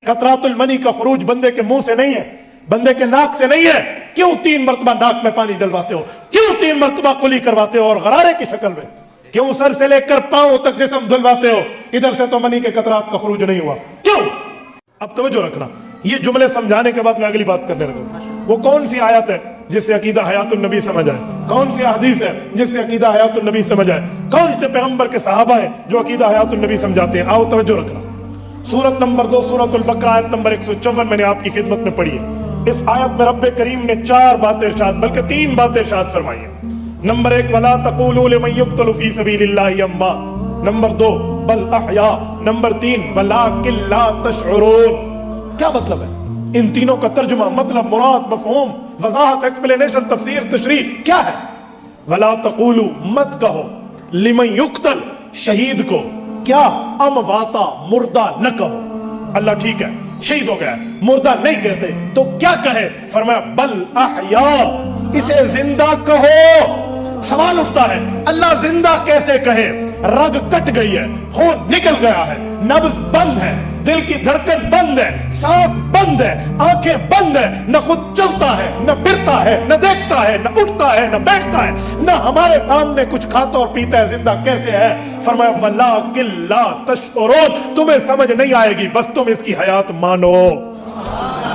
कतरातुल money का खरूज बंदे के मुंह से नहीं है, बंदे के नाक से नहीं है। क्यों 3 मरतबा नाक में पानी डलवाते हो? क्यों 3 मरतबा कुली करवाते हो और गरारे की शक्ल में? क्यों सर से लेकर पांव तक जिस्म धुलवाते हो? इधर से तो मनी के कतरात का खरूज नहीं हुआ, क्यों? अब तवज्जो रखना, ये जुमले समझाने के बाद मैं अगली बात करने लगा। वो कौन सी आयत है जिससे अकीदा हयातुन नबी समझ आए? कौन सी हदीस है जिससे अकीदा हयातुन नबी समझ आए? कौन से पैगंबर के सहाबा है जो अकीदा हयातुन नबी समझाते हैं? आओ तवज्जो रखना। सूरत नंबर 2 सूरतुल बकरा आयत नंबर 154 मैंने आपकी खिदमत में पढ़ी है। इस आयत में रब्बे करीम ने 4 बातें इरशाद, बल्कि 3 बातें इरशाद फरमाई है। नंबर 1, वला तक़ूलू लिमन युक़्तलू फ़ी सबीलिल्लाहि अम्वात। नंबर 2, बल अहया। नंबर 3, वलाकिन ला तशउरून। क्या मतलब है? इन तीनों का तर्जुमा, मतलब, मुराद, मफ़हूम, वज़ाहत, एक्सप्लेनेशन, तफसीर, तशरीह क्या है? वला तक़ूलू, मत कहो, लिमन युक़तल, शहीद को, क्या? अमवाता, मुर्दा न कहो। अल्लाह ठीक है, शहीद हो गया, मुर्दा नहीं कहते, तो क्या कहे? फरमाया बल अहया, इसे जिंदा कहो। सवाल उठता है, अल्लाह जिंदा कैसे कहे? रग कट गई है, खून निकल गया है, नब्ज बंद है, दिल की धड़कन बंद है, सांस बंद है, आंखें बंद है, न खुद चलता है, न फिरता है, न देखता है, न उठता है, न बैठता है, न हमारे सामने कुछ खाता और पीता है, जिंदा कैसे है? फरमाया वलाकिन ला तशउरून, तुम्हें समझ नहीं आएगी, बस तुम इसकी हयात मानो।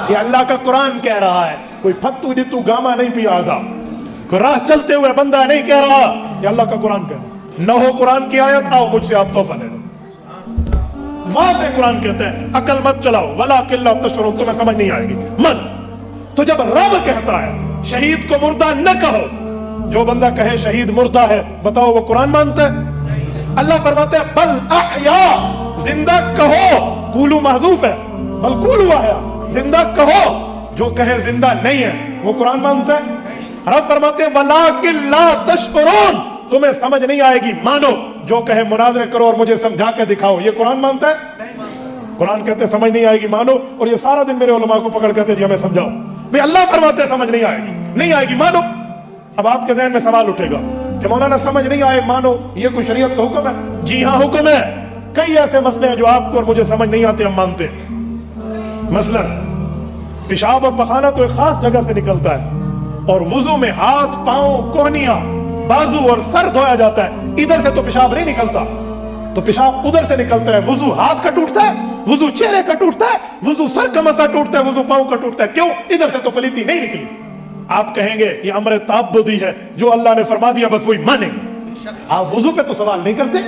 ये अल्लाह का कुरान कह रहा है, कोई फत्तू डित्तू गामा नहीं पिया था, कोई राह चलते हुए बंदा नहीं कह रहा, ये अल्लाह का कुरान कह रहा है। न हो कुरान की आयत, आओ मुझसे आप तोहफा ले लो। वहां से कुरान कहते हैं अकल मत चलाओ, वलाकिन ला तशउरून, तुम्हें समझ नहीं आएगी, मन। तो जब रब कहता है शहीद को मुर्दा न कहो, जो बंदा कहे शहीद मुर्दा है, बताओ वो कुरान मानता है? अल्लाह फरमाते हैं बल अहया, जिंदा कहो। कूलू महजूफ है, बल कूलू अहया, जिंदा कहो। जो कहे जिंदा नहीं है वो कुरान मानता है? रब फरमाते हैं वलाकिन ला तशउरून, तुम्हें समझ नहीं आएगी, मानो। जो कहे मुनाजरे करो और मुझे समझा के दिखाओ, ये कुरान मानता है? कुरान कहते समझ नहीं आएगी, मानो, और ये सारा दिन मेरे उलमा को पकड़ कहते जी हमें समझाओ। भाई अल्लाह फरमाते समझ नहीं आएगी, नहीं आएगी, मानो। अब आपके ज़हन में सवाल उठेगा कि मौलाना समझ नहीं आए, मानो, ये कोई शरीयत का हुक्म है? जी हाँ, हुक्म है। कई ऐसे मसले हैं जो आपको और मुझे समझ नहीं आते, हम मानते हैं। मसलन पेशाब और पखाना तो एक खास जगह से निकलता है, और वुजू में हाथ, पांव, कोहनियां, बाजू और सर धोया जाता है। इधर से तो पेशाब नहीं निकलता, तो पेशाब उधर से निकलता है। वुजू हाथ का टूटता है, वुजू चेहरे का टूटता है, वुजू सर का मसा टूटता है, वुजू पांव का टूटता है। क्यों? इधर से तो पलीती नहीं निकली। आप कहेंगे ये अमर ताब्बुदी है, जो अल्लाह ने फरमा दिया बस वही मानेंगे। आप वुजू पे तो सवाल नहीं करते,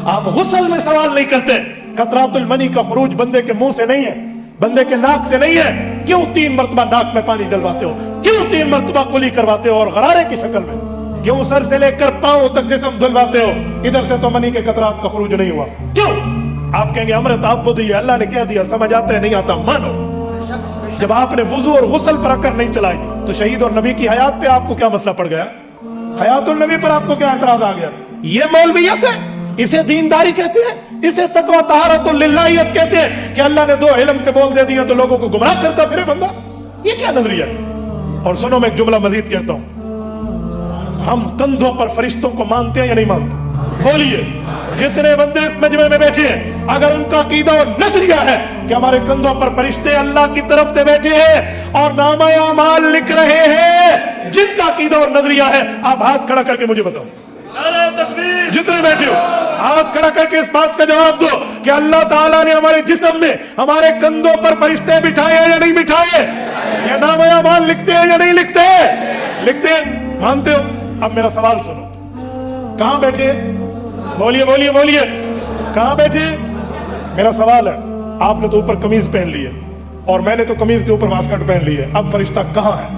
आप गुस्ल में सवाल नहीं करते। कतरातुल मनी का खरूज बंदे के मुंह से नहीं है, बंदे के नाक से नहीं है। क्यों 3 मरतबा नाक में पानी डलवाते हो? क्यों 3 मरतबा कुली करवाते हो और गरारे की शक्ल में? क्यों सर से लेकर पांव तक जिस्म धुलवाते हो? इधर से तो मनी के कतरात का खरूज नहीं हुआ, क्यों? आप कहेंगे अमर ताब्बुदी है, अल्लाह ने कह दिया, समझ आता है, नहीं आता, मानो। जब आपने वुजू और गुस्ल पर अकर नहीं चलाई, तो शहीद और नबी की हयात पे आपको क्या मसला पड़ गया? हयातुल नबी पर आपको क्या एतराज आ गया? ये मौलवियत है, इसे दीनदारी कहते हैं, इसे तकवा तहारतुल लिल्लाहियत कहते हैं कि अल्लाह ने 2 इल्म के बोल दे दिए तो लोगों को गुमराह करता फिरे बंदा। ये क्या नजरिया? और सुनो, मैं एक जुमला मजीद कहता हूं, हम कंधों पर फरिश्तों को मानते हैं या नहीं मानते? बोलिए। जितने बंदे इस मजमे में बैठे हैं, अगर उनका अकीदा और नजरिया है कि हमारे कंधों पर फरिश्ते अल्लाह की तरफ से बैठे हैं और नामा अमाल लिख रहे हैं, जिनका अकीदा और नजरिया है, आप हाथ खड़ा करके मुझे बताओ। जितने बैठे हो हाथ खड़ा करके इस बात का जवाब दो कि अल्लाह ताला ने हमारे जिस्म में, हमारे कंधों पर फरिश्ते बिठाए हैं या नहीं बिठाए? या नाम अमाल लिखते हैं या नहीं लिखते? लिखते हैं, मानते हो? अब मेरा सवाल सुनो, कहां बैठे? बोलिए बोलिए बोलिए, कहां बैठे? मेरा सवाल है, आपने तो ऊपर कमीज पहन ली है और मैंने तो कमीज के ऊपर वास्कट पहन ली है, अब फरिश्ता कहां है?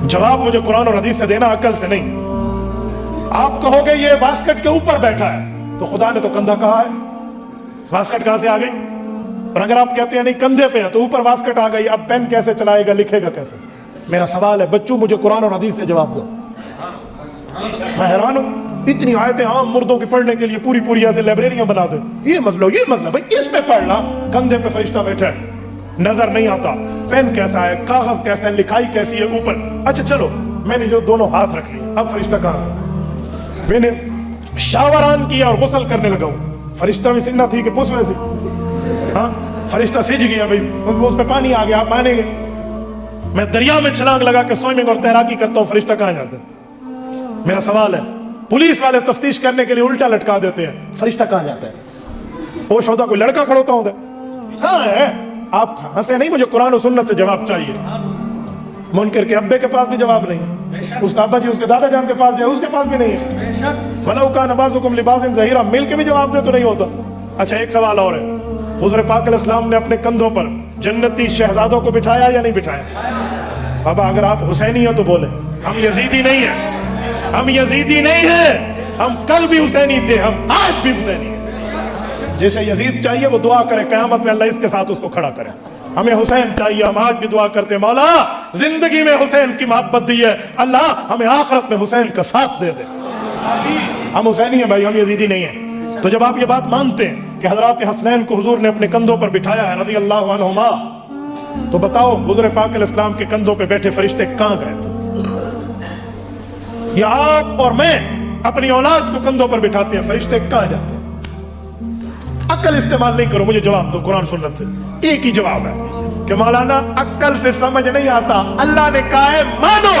जवाब मुझे कुरान और हदीस से देना, अकल से नहीं। आप कहोगे ये वास्कट के ऊपर बैठा है, तो खुदा ने तो कंधा कहा है, वास्कट कहां से आ गई? और अगर आप कहते हैं नहीं कंधे पे है, तो ऊपर वास्कट आ गई, अब पेन कैसे चलाएगा, लिखेगा कैसे? मेरा सवाल है बच्चों, मुझे कुरान और हदीस से जवाब दो। मैं हैरान हूं, इतनी आयतें आम मुर्दों की पढ़ने के लिए पूरी पूरी ऐसे लाइब्रेरियां बना दे, ये मसला भाई इस पे पढ़ना। कंधे पे फरिश्ता बैठा है, नजर नहीं आता, पेन कैसा है, कागज कैसा है, लिखाई कैसी है ऊपर। अच्छा चलो, मैंने जो दोनों हाथ रख लिए, अब फरिश्ता कहां? मैंने शावर ऑन किया और गुस्ल करने लगा हूं, फरिश्ता में सिन्ना थी कि पुस वैसी? हाँ, फरिश्ता सिज गया भाई, उसमें पानी आ गया, आप मानेंगे? मैं दरिया में छलांग लगा के स्विमिंग और तैराकी करता हूँ, फरिश्ता कहाँ जाता है? मेरा सवाल है। पुलिस वाले तफ्तीश करने के लिए उल्टा लटका देते हैं, फरिश्ता कहाँ जाता है? होश होता कोई लड़का खड़ोता होता है, कहाँ है? आप हंसे नहीं, मुझे कुरान और सुन्नत से जवाब चाहिए। मुनकर के अब्बे के पास भी जवाब नहीं, उसका अब्बा जी उसके दादा जान के पास जाए, उसके पास भी नहीं है। वलाउ कान बाज़ुकुम लिबासिन ज़हीरा, मिल के भी जवाब दे तो नहीं होता। अच्छा, एक सवाल और है। हुज़ूर पाक अलैहिस्सलाम ने अपने कंधों पर जन्नती शहजादों को बिठाया या नहीं बिठाया? बाबा अगर आप हुसैनी हो तो बोले, हम यजीदी नहीं है, हम यजीदी नहीं है, हम कल भी हुसैनी थे, हम आज भी हुसैनी है। जैसे यजीद चाहिए वो दुआ करे क़यामत में अल्लाह इसके साथ उसको खड़ा करे। हमें हुसैन चाहिए, हम आज भी दुआ करते हैं, मौला जिंदगी में हुसैन की मोहब्बत दी है, अल्लाह हमें आखिरत में हुसैन का साथ दे दे। हम हुसैनी हैं भाई, हम यजीदी नहीं है। तो जब आप ये बात मानते हैं कि हजरत हसनैन को हुजूर ने अपने कंधों पर बिठाया है रज़ी अल्लाह अन्हुमा, तो बताओ हुजूर पाक अलैहिस्सलाम के कंधों पे बैठे फरिश्ते कहां गए थे? या आप और मैं अपनी औलाद को कंधों पर बिठाते हैं, फरिश्ते कहां जाते हैं? अक्ल इस्तेमाल नहीं करो, मुझे जवाब दो कुरान सुन्नत से। एक ही जवाब है कि मौलाना अक्ल से समझ नहीं आता, अल्लाह ने कहा है मानो।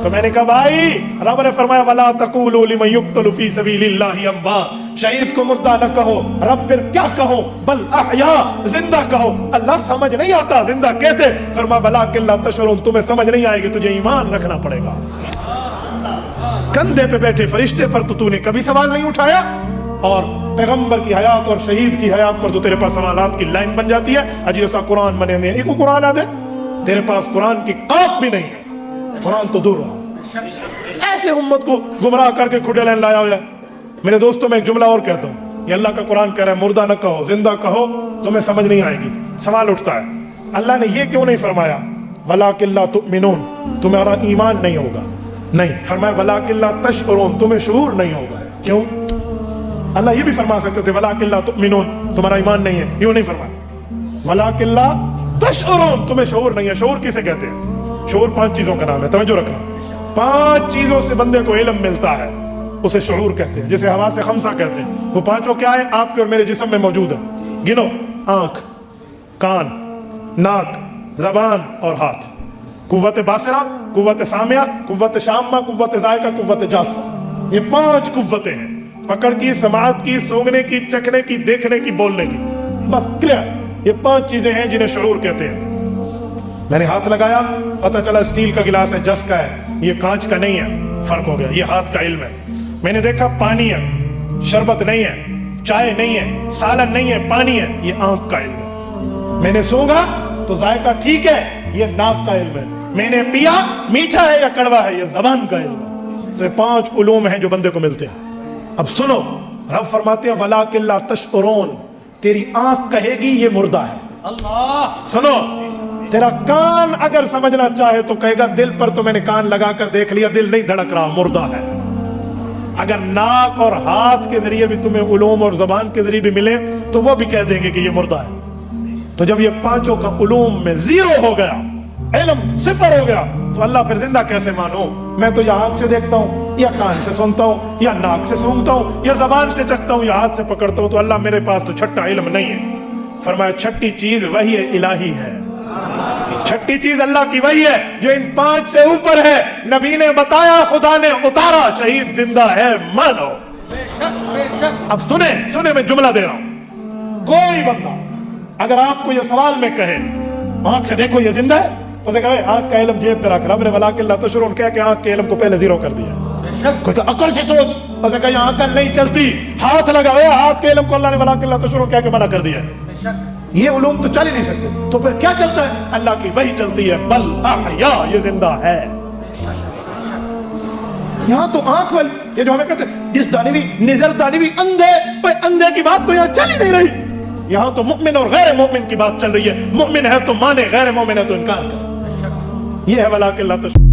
तो मैंने कहा भाई, रब ने फरमाया वला तक़ूलू लिमन युक़्तलु फी सबीलिल्लाहि अम्वात, शहीद को मुर्दा न कहो, रब फिर क्या कहो, बल अहया, जिंदा कहो। अल्लाह समझ नहीं आता जिंदा कैसे? फरमाया वलाकिन ला तशउरून, तुम्हें समझ नहीं आएगी, तुझे ईमान रखना पड़ेगा। कंधे पे बैठे फरिश्ते पर तो तूने कभी सवाल नहीं उठाया, और पैगंबर की हयात और शहीद की हयात पर तो तेरे पास सवालात की लाइन बन जाती है। अजी ऐसा कुरान बने में एक कुरान आ दे, तेरे पास कुरान की काफ भी नहीं है, कुरान तो दूर रहा। ऐसे उम्मत को गुमराह करके खुदे लाइन लाया हुआ है। मेरे दोस्तों में एक जुमला और कहता हूँ, ये अल्लाह का कुरान कह रहा है मुर्दा न कहो, जिंदा कहो, तुम्हें समझ नहीं आएगी। सवाल उठता है, अल्लाह ने ये क्यों नहीं फरमाया वलाकिन ला तुमिनून, तुम्हारा ईमान नहीं होगा? नहीं, फरमाया वलाकिन ला तशउरून, तुम्हें शऊर नहीं होगा। क्यों? अल्लाह ये भी फरमा सकते थे वलाकिन ला तुमिनून, तुम्हारा ईमान नहीं है, क्यों नहीं फरमाया वलाकिन ला तशउरून, तुम्हें शऊर नहीं है। शऊर किसे कहते हैं? शऊर 5 चीजों का नाम है, तवज्जो रखना। 5 चीजों से बंदे को इल्म मिलता है, उसे शऊर कहते हैं। जैसे हवा से खमसा कहते हैं, वो 5 क्या है? आपके और मेरे जिस्म में मौजूद है। गिनो, आंख, कान, नाक, जबान और हाथ। कुव्वत बासरा, कुव्वत सामिया, कुव्वत शाम्मा, कुव्वत जायका, कुव्वत जासा, ये 5 कुव्वतें हैं। पकड़ की, समाअत की, सूंघने की, चखने की, देखने की, बोलने की, बस क्लियर। ये 5 चीजें हैं जिन्हें शऊर कहते हैं। मैंने हाथ लगाया, पता चला स्टील का गिलास है, जस का है, ये कांच का नहीं है, फर्क हो गया, ये हाथ का इल्म है। मैंने देखा पानी है, शरबत नहीं है, चाय नहीं है, सालन नहीं है, पानी है, ये आंख का इल्म है। मैंने सूंघा तो जायका ठीक है, ये नाक का इल्म है। मैंने पिया, मीठा है या कड़वा है, ये जबान का इल्म है। तो ये 5 उलूम हैं जो बंदे को मिलते हैं। अब सुनो, रब फरमाते हैं वलाकिन ला तशउरून, तेरी आंख कहेगी ये मुर्दा है। अल्लाह सुनो, तेरा कान अगर समझना चाहे तो कहेगा दिल पर तो मैंने कान लगाकर देख लिया, दिल नहीं धड़क रहा, मुर्दा है। अगर नाक और हाथ के जरिए भी तुम्हें उलूम और जबान के जरिए भी मिले तो वो भी कह देंगे कि ये मुर्दा है। तो जब ये 5 का उलूम में 0 हो गया, इल्म 0 हो गया, तो अल्लाह फिर जिंदा कैसे मानो? मैं तो या आंख से देखता हूँ, या कान से सुनता हूँ, या नाक से सूंघता हूँ, या जबान से चखता हूँ, या हाथ से पकड़ता हूँ, तो अल्लाह मेरे पास तो छठा इल्म नहीं है। फरमाया छठी चीज वही इलाही है, छठी चीज अल्लाह की वही है जो इन 5 से ऊपर है। नबी ने बताया, खुदा ने उतारा, शहीद जिंदा है, मानो। अब सुने मैं जुमला दे रहा हूं। कोई बंदा अगर आपको ये सवाल में कहे आंख से देखो ये जिंदा है, तो देखा आंख का इल्म जेब पे रख, रब ने वलाकिन ला तशउरून कह के आंख के इल्म को पहले 0 कर दिया। कोई तो अकल से सोच, और कहा यहाँ अकल नहीं चलती, हाथ लगा हुआ, हाथ के इल्म को अल्लाह ने वलाकिन ला तशउरून कह के मना कर दिया। ये उलूम तो चल ही नहीं सकते, तो फिर क्या चलता है? अल्लाह की वही चलती है, बल अहया, ये जिंदा है। यहाँ तो आंख वाली, ये जो हमें कहते हैं जिस दानिवी निजर दानिवी अंधे, भाई अंधे की बात तो यहाँ चल ही नहीं रही। यहाँ तो मुमिन और गैर मुमिन की बात चल रही है। मुमिन है तो माने, गैर मुमिन है तो इनकार करे। ये है वलाकिन ला तशउरून।